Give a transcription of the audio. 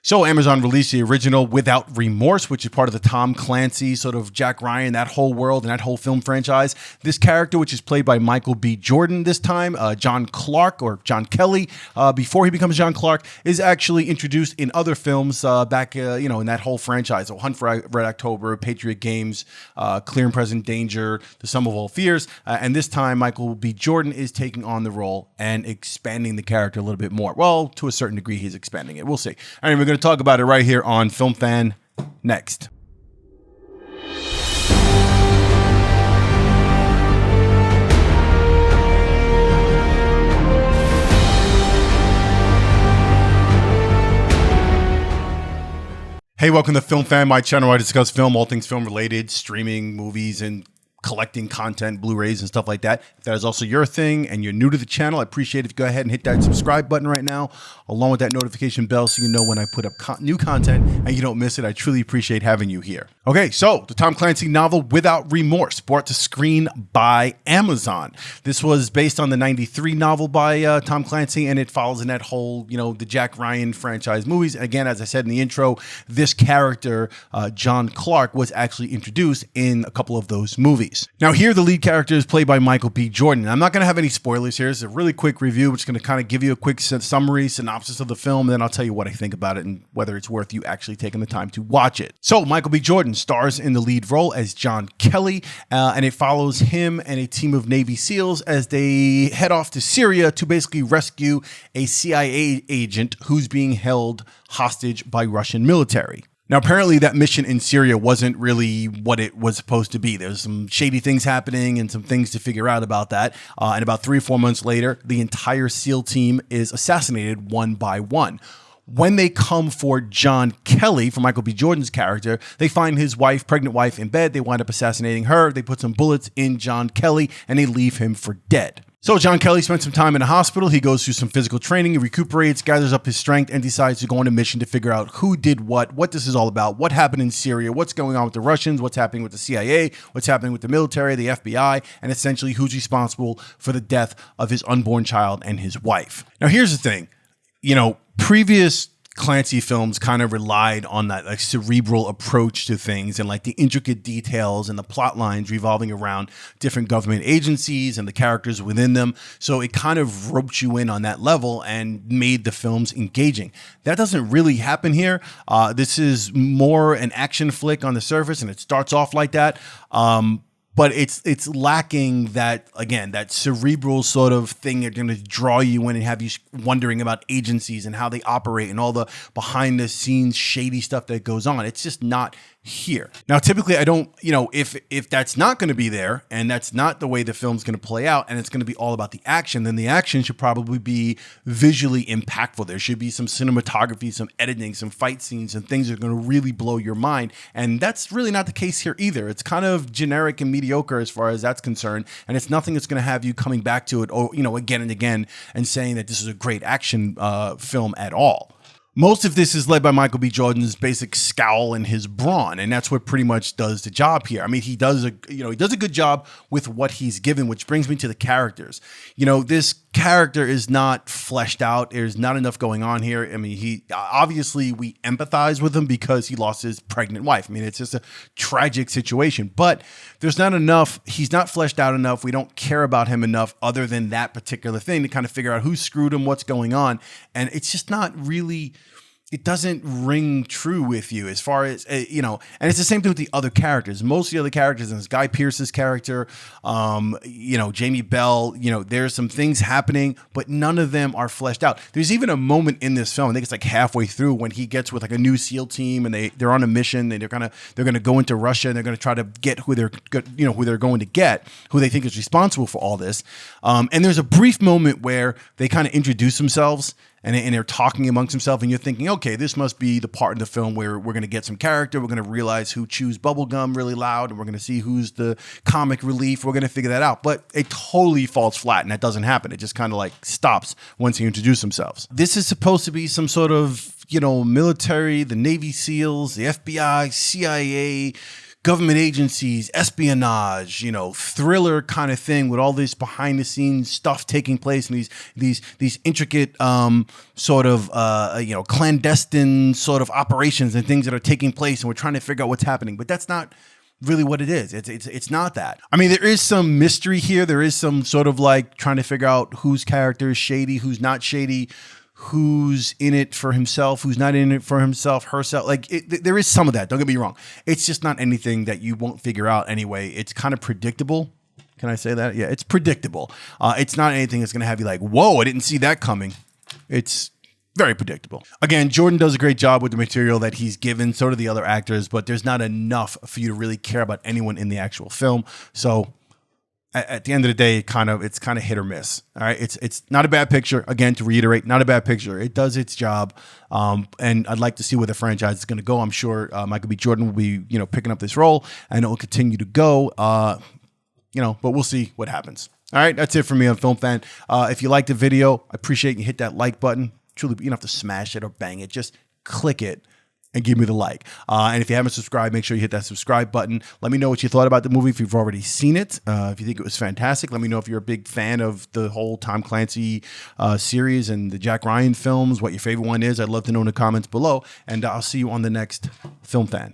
So Amazon released the original Without Remorse, which is part of the Tom Clancy sort of Jack Ryan, that whole world and that whole film franchise. This character, which is played by Michael B. Jordan this time, John Clark or John Kelly, before he becomes John Clark, is actually introduced in other films back, in that whole franchise. So Hunt for Red October, Patriot Games, Clear and Present Danger, The Sum of All Fears. And this time, Michael B. Jordan is taking on the role and expanding the character a little bit more. Well, to a certain degree, he's expanding it. We'll see. All right, we're going to talk about it right here on Film Fan next. Hey, welcome to Film Fan, my channel where I discuss film, all things film related, streaming, movies, and collecting content, Blu-rays and stuff like that. If that is also your thing and you're new to the channel, I appreciate it if you go ahead and hit that subscribe button right now, along with that notification bell so you know when I put up new content and you don't miss it. I truly appreciate having you here. Okay, so the Tom Clancy novel Without Remorse, brought to screen by Amazon. This was based on the 93 novel by Tom Clancy, and it follows in that whole, the Jack Ryan franchise movies. Again, as I said in the intro, this character, John Clark, was actually introduced in a couple of those movies. Now here, the lead character is played by Michael B. Jordan. I'm not going to have any spoilers here. It's a really quick review, which is going to kind of give you a quick summary, synopsis of the film, and then I'll tell you what I think about it and whether it's worth you actually taking the time to watch it. So Michael B. Jordan stars in the lead role as John Kelly, and it follows him and a team of Navy SEALs as they head off to Syria to basically rescue a CIA agent who's being held hostage by Russian military. Now, apparently that mission in Syria wasn't really what it was supposed to be. There's some shady things happening and some things to figure out about that. And about 3 or 4 months later, the entire SEAL team is assassinated one by one. When they come for John Kelly, for Michael B. Jordan's character, they find his pregnant wife in bed. They wind up assassinating her. They put some bullets in John Kelly and they leave him for dead. So John Kelly spent some time in a hospital. He goes through some physical training, he recuperates, gathers up his strength, and decides to go on a mission to figure out who did what this is all about, what happened in Syria, what's going on with the Russians, what's happening with the CIA, what's happening with the military, the FBI, and essentially who's responsible for the death of his unborn child and his wife. Now, here's the thing. Previous Clancy films kind of relied on that cerebral approach to things and the intricate details and the plot lines revolving around different government agencies and the characters within them. So it kind of roped you in on that level and made the films engaging. That doesn't really happen here. This is more an action flick on the surface, and it starts off like that. But it's lacking that, again, that cerebral sort of thing that's going to draw you in and have you wondering about agencies and how they operate and all the behind the scenes shady stuff that goes on. It's just not here. Now, typically I don't, if that's not going to be there and that's not the way the film's going to play out and it's going to be all about the action, then the action should probably be visually impactful. There should be some cinematography, some editing, some fight scenes and things that are going to really blow your mind. And that's really not the case here either. It's kind of generic and mediocre as far as that's concerned. And it's nothing that's going to have you coming back to it, again and again and saying that this is a great action film at all. Most of this is led by Michael B. Jordan's basic scowl and his brawn, and that's what pretty much does the job here. I mean, he does a good job with what he's given, which brings me to the characters. This character is not fleshed out. There's not enough going on here. I mean, obviously we empathize with him because he lost his pregnant wife. I mean, it's just a tragic situation, but there's not enough. He's not fleshed out enough. We don't care about him enough other than that particular thing to kind of figure out who screwed him, what's going on. And it's just not really, it doesn't ring true with you as far as, and it's the same thing with the other characters. Most of the other characters, and this Guy Pearce's character, Jamie Bell, there's some things happening, but none of them are fleshed out. There's even a moment in this film, I think it's halfway through, when he gets with a new SEAL team and they're on a mission and they're going to go into Russia and they're going to try to get who they're going to get, who they think is responsible for all this. And there's a brief moment where they kind of introduce themselves and they're talking amongst themselves, and you're thinking, okay, this must be the part in the film where we're going to get some character. We're going to realize who chews bubblegum really loud, and we're going to see who's the comic relief. We're going to figure that out. But it totally falls flat, and that doesn't happen. It just kind of stops once he introduces themselves. This is supposed to be some sort of, military, the Navy SEALs, the FBI, CIA, government agencies, espionage, you know, thriller kind of thing with all this behind the scenes stuff taking place and these intricate sort of you know, clandestine sort of operations and things that are taking place, and we're trying to figure out what's happening. But that's not really what it is. It's not that. I mean, there is some mystery here. There is some sort of like trying to figure out whose character is shady, who's not shady, who's in it for himself, who's not in it for himself, herself. Like there is some of that. Don't get me wrong. It's just not anything that you won't figure out anyway. It's kind of predictable. Can I say that? Yeah, it's predictable. It's not anything that's going to have you like, whoa, I didn't see that coming. It's very predictable. Again, Jordan does a great job with the material that he's given. So do the other actors, but there's not enough for you to really care about anyone in the actual film. So at the end of the day, it's kind of hit or miss. All right, it's not a bad picture. Again, to reiterate, not a bad picture. It does its job, and I'd like to see where the franchise is going to go. I'm sure Michael B. Jordan will be, you know, picking up this role, and it will continue to go. You know, but we'll see what happens. All right, that's it for me on Film Fan. If you liked the video, I appreciate you hit that like button. Truly, you don't have to smash it or bang it. Just click it and give me the like. And if you haven't subscribed, make sure you hit that subscribe button. Let me know what you thought about the movie if you've already seen it. If you think it was fantastic, let me know if you're a big fan of the whole Tom Clancy series and the Jack Ryan films, what your favorite one is. I'd love to know in the comments below. And I'll see you on the next Film Fan.